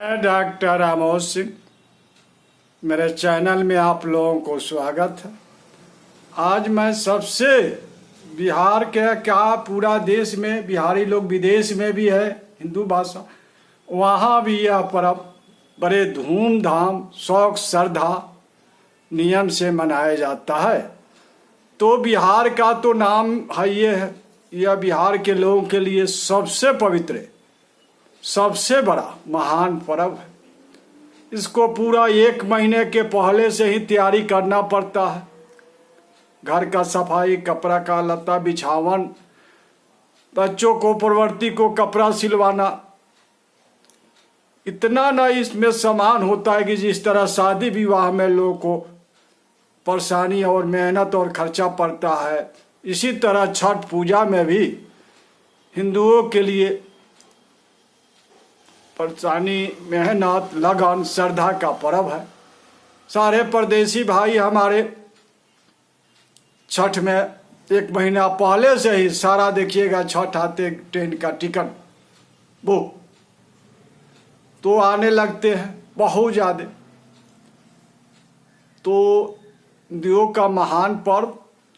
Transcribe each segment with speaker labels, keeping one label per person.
Speaker 1: मैं डॉक्टर आमोद सिंह, मेरे चैनल में आप लोगों को स्वागत है। आज मैं सबसे बिहार के क्या पूरा देश में बिहारी लोग विदेश में भी है, हिंदू भाषा, वहाँ भी यह पर्व बड़े धूमधाम शौक श्रद्धा नियम से मनाया जाता है। तो बिहार का तो नाम है ये है, यह बिहार के लोगों के लिए सबसे पवित्र सबसे बड़ा महान पर्व है। इसको पूरा 1 महीने के पहले से ही तैयारी करना पड़ता है। घर का सफाई, कपड़ा का लत्ता बिछावन, बच्चों को प्रवृत्ति को कपड़ा सिलवाना, इतना ना इसमें सामान होता है कि जिस तरह शादी विवाह में लोगों को परेशानी और मेहनत और खर्चा पड़ता है, इसी तरह छठ पूजा में भी हिंदुओं के लिए परेशानी, मेहनत, लगन, श्रद्धा का पर्व है। सारे परदेसी भाई हमारे छठ में 1 महीना पहले से ही सारा देखिएगा, छठ आते ट्रेन का टिकट बुक तो आने लगते हैं बहुत ज़्यादा। तो हिंदुओं का महान पर्व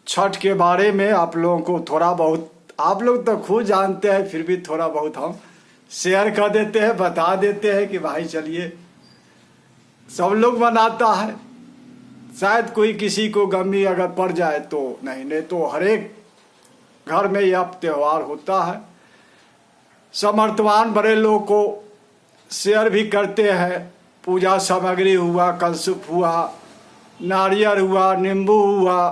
Speaker 1: छठ के बारे में आप लोगों को थोड़ा बहुत, आप लोग तो खुद जानते हैं, फिर भी थोड़ा बहुत हम शेयर कर देते हैं, बता देते हैं कि भाई चलिए, सब लोग मनाता है। शायद कोई किसी को गमी अगर पड़ जाए तो नहीं तो हर एक घर में यह त्यौहार होता है। समर्थवान बड़े लोग को शेयर भी करते हैं। पूजा सामग्री हुआ, कलशुप हुआ, नारियल हुआ, नींबू हुआ,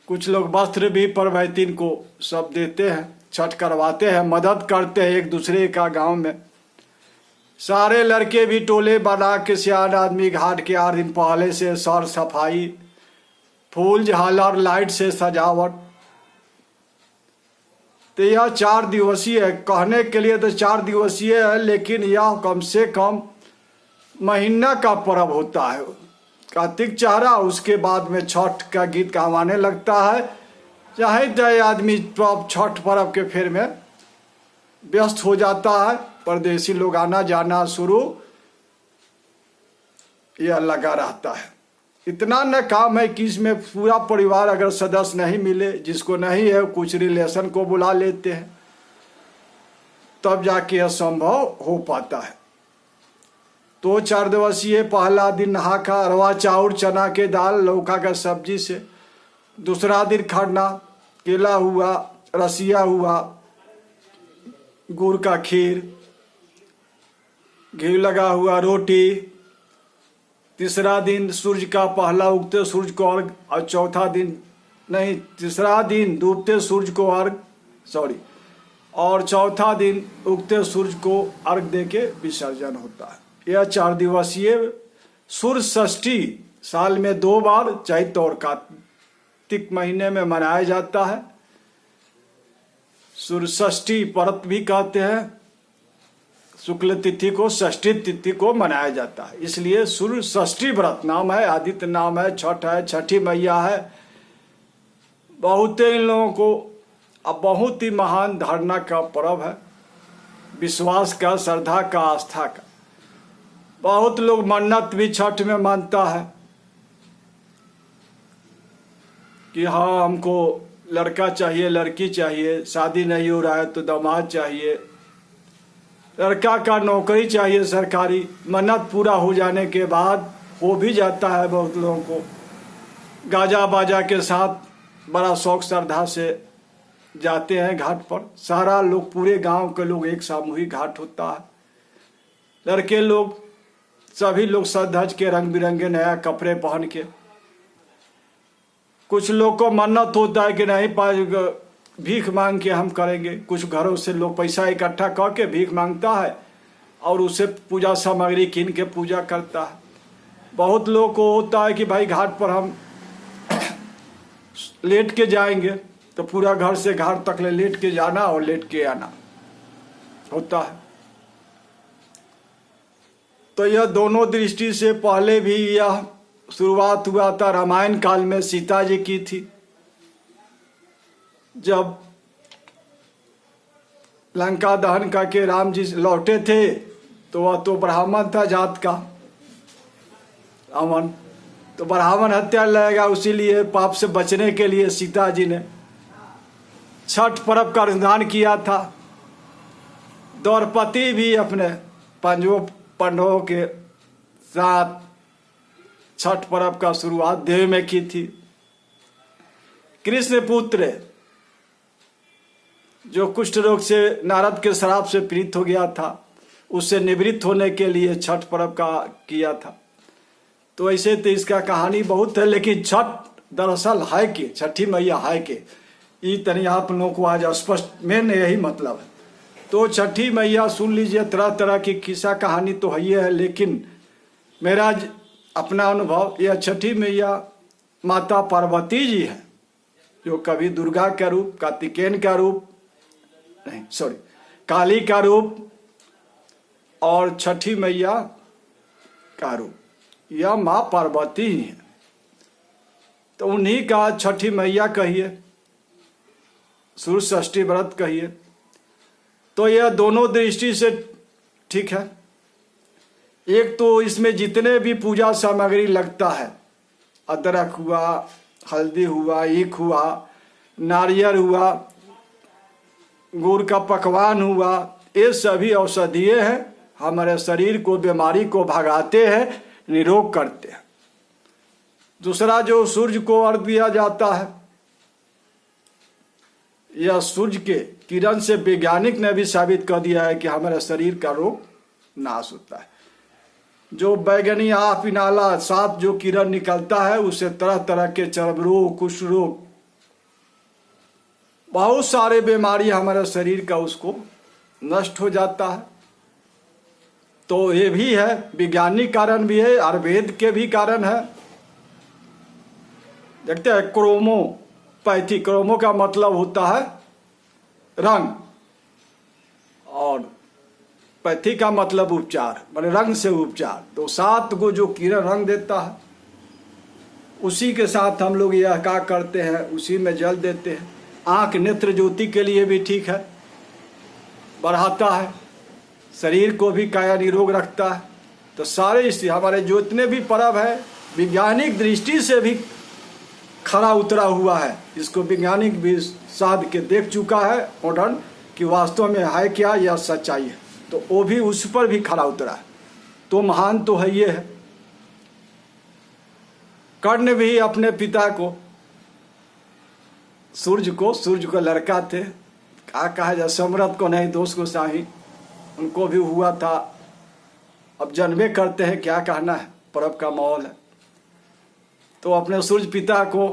Speaker 1: कुछ लोग वस्त्र भी परवैतीन को सब देते हैं, छठ करवाते हैं, मदद करते हैं एक दूसरे का। गांव में सारे लड़के भी टोले बना के सियान आदमी घाट के 8 दिन पहले से सर सफाई, फूल झालर लाइट से सजावट। तो यह 4 दिवसीय है, कहने के लिए तो 4 दिवसीय है, लेकिन यह कम से कम महीना का पर्व होता है। कार्तिक चौरा, उसके बाद में छठ का गीत गवाने लगता है। चाहे चाहे आदमी छठ पर्व के फेर में व्यस्त हो जाता है। परदेसी लोग आना जाना शुरू यह लगा रहता है। इतना न काम है कि इसमें पूरा परिवार अगर सदस्य नहीं मिले, जिसको नहीं है कुछ रिलेशन को बुला लेते हैं, तब जाके यह संभव हो पाता है। तो 4 दिवसीय पहला दिन नहा खा अरवा चाउर चना के दाल लौका का सब्जी से, दूसरा दिन खरना, केला हुआ, रसिया हुआ, गुड़ का खीर, घी लगा हुआ रोटी। तीसरा दिन सूर्य का पहला उगते सूर्य को अर्घ, और चौथा दिन नहीं, तीसरा दिन डूबते सूर्य को अर्घ, और चौथा दिन उगते सूर्य को अर्घ देके विसर्जन होता है। यह 4 दिवसीय सूर्य षष्ठी साल में 2 बार चैत्र और कार्तिक महीने में मनाया जाता है। सूर्य षष्ठी व्रत भी कहते हैं, शुक्ल तिथि को षष्ठी तिथि को मनाया जाता है, इसलिए सूर्य षष्ठी व्रत नाम है। आदित्य नाम है, छठ है, छठी मैया है। बहुत इन लोगों को अब बहुत ही महान धारणा का पर्व है, विश्वास का, श्रद्धा का, आस्था का। बहुत लोग मन्नत भी छठ में मानता है कि हाँ हमको लड़का चाहिए, लड़की चाहिए, शादी नहीं हो रहा है तो दामाद चाहिए, लड़का का नौकरी चाहिए सरकारी। मन्नत पूरा हो जाने के बाद हो भी जाता है। बहुत लोगों को गाजा बाजा के साथ बड़ा शौक श्रद्धा से जाते हैं घाट पर। सारा लोग, पूरे गांव के लोग, एक सामूहिक घाट होता है। लड़के लोग सभी लोग सज धज के रंग बिरंगे नया कपड़े पहन के। कुछ लोग को मन्नत होता है कि नहीं भीख मांग के हम करेंगे। कुछ घरों से लोग पैसा इकट्ठा करके भीख मांगता है और उसे पूजा सामग्री कीन के पूजा करता है। बहुत लोगों को होता है कि भाई घाट पर हम लेट के जाएंगे, तो पूरा घर से घाट तक लेट के जाना और लेट के आना होता है। तो यह दोनों दृष्टि से पहले भी यह शुरुआत हुआ था रामायण काल में, सीता जी की थी। जब लंका दहन करके राम जी लौटे थे तो वह तो ब्राह्मण था जात का अमन, तो ब्राह्मण हत्या लगेगा। उसीलिए पाप से बचने के लिए सीता जी ने छठ पर्व का अनुष्ठान किया था। द्रौपदी भी अपने पांडवों के साथ छठ पर्व का शुरुआत देव में की थी। कृष्ण पुत्र जो कुष्ठ रोग से नारद के श्राप से पीड़ित हो गया था, उससे निवृत्त होने के लिए छठ पर्व का किया था। तो ऐसे तो इसका कहानी बहुत है, लेकिन छठ दरअसल है के, छठी मैया है के, ये तनी आप लोगों को आज स्पष्ट मेन यही मतलब है। तो छठी मैया सुन लीजिए, तरह तरह की किस्सा कहानी तो है ही है, लेकिन मेरा अपना अनुभव यह छठी मैया माता पार्वती जी है, जो कभी दुर्गा का रूप, कार्तिकेयन का रूप नहीं, सॉरी, काली का रूप और छठी मैया का रूप, यह माँ पार्वती ही है। तो उन्हीं का छठी मैया कहिए, सूर्य षष्ठी व्रत कहिए, तो यह दोनों दृष्टि से ठीक है। एक तो इसमें जितने भी पूजा सामग्री लगता है, अदरक हुआ, हल्दी हुआ, ईख हुआ, नारियल हुआ, गुड़ का पकवान हुआ, ये सभी औषधीय हैं, हमारे शरीर को, बीमारी को भगाते हैं, निरोग करते हैं। दूसरा जो सूर्य को अर्घ दिया जाता है, यह सूर्य के किरण से वैज्ञानिक ने भी साबित कर दिया है कि हमारे शरीर का रोग नाश होता है। जो बैगनी पिनाला 7 जो किरण निकलता है, उससे तरह तरह के चर्म रोग, कुष्ठ रोग, बहुत सारे बीमारी हमारे शरीर का उसको नष्ट हो जाता है। तो ये भी है, वैज्ञानिक कारण भी है, आयुर्वेद के भी कारण है। देखते हैं क्रोमोपैथी, क्रोमो का मतलब होता है रंग, और पैथी का मतलब उपचार, माने रंग से उपचार। तो 7 को जो किरण रंग देता है, उसी के साथ हम लोग यह क्या करते हैं, उसी में जल देते हैं। आंख नेत्र ज्योति के लिए भी ठीक है, बढ़ाता है, शरीर को भी काया निरोग रखता है। तो सारे इस हमारे जो इतने भी पर्व है, वैज्ञानिक दृष्टि से भी खरा उतरा हुआ है। इसको वैज्ञानिक भी साध के देख चुका है मॉडर्न, कि वास्तव में है क्या, यह सच्चाई है। तो वो भी उस पर भी खरा उतरा है। तो महान तो है ये है। कर्ण भी अपने पिता को, सूर्य को लड़का थे, क्या कहा जाए, सम्राट को नहीं, दोस्त को शाही, उनको भी हुआ था। अब जन्मे करते हैं, क्या कहना है, पर्व का माहौल है। तो अपने सूर्य पिता को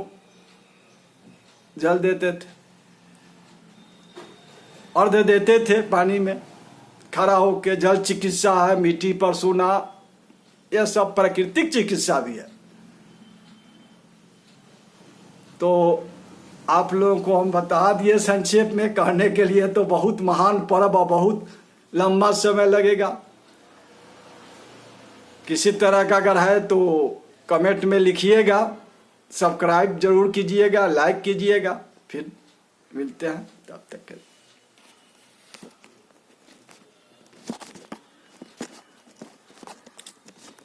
Speaker 1: जल देते थे, अर्घ देते थे, पानी में खड़ा होके। जल चिकित्सा है, मिट्टी पर सोना, यह सब प्राकृतिक चिकित्सा भी है। तो आप लोगों को हम बता दिए संक्षेप में, कहने के लिए तो बहुत महान पर्व और बहुत लंबा समय लगेगा। किसी तरह का अगर है तो कमेंट में लिखिएगा, सब्सक्राइब जरूर कीजिएगा, लाइक कीजिएगा। फिर मिलते हैं, तब तक के लिए।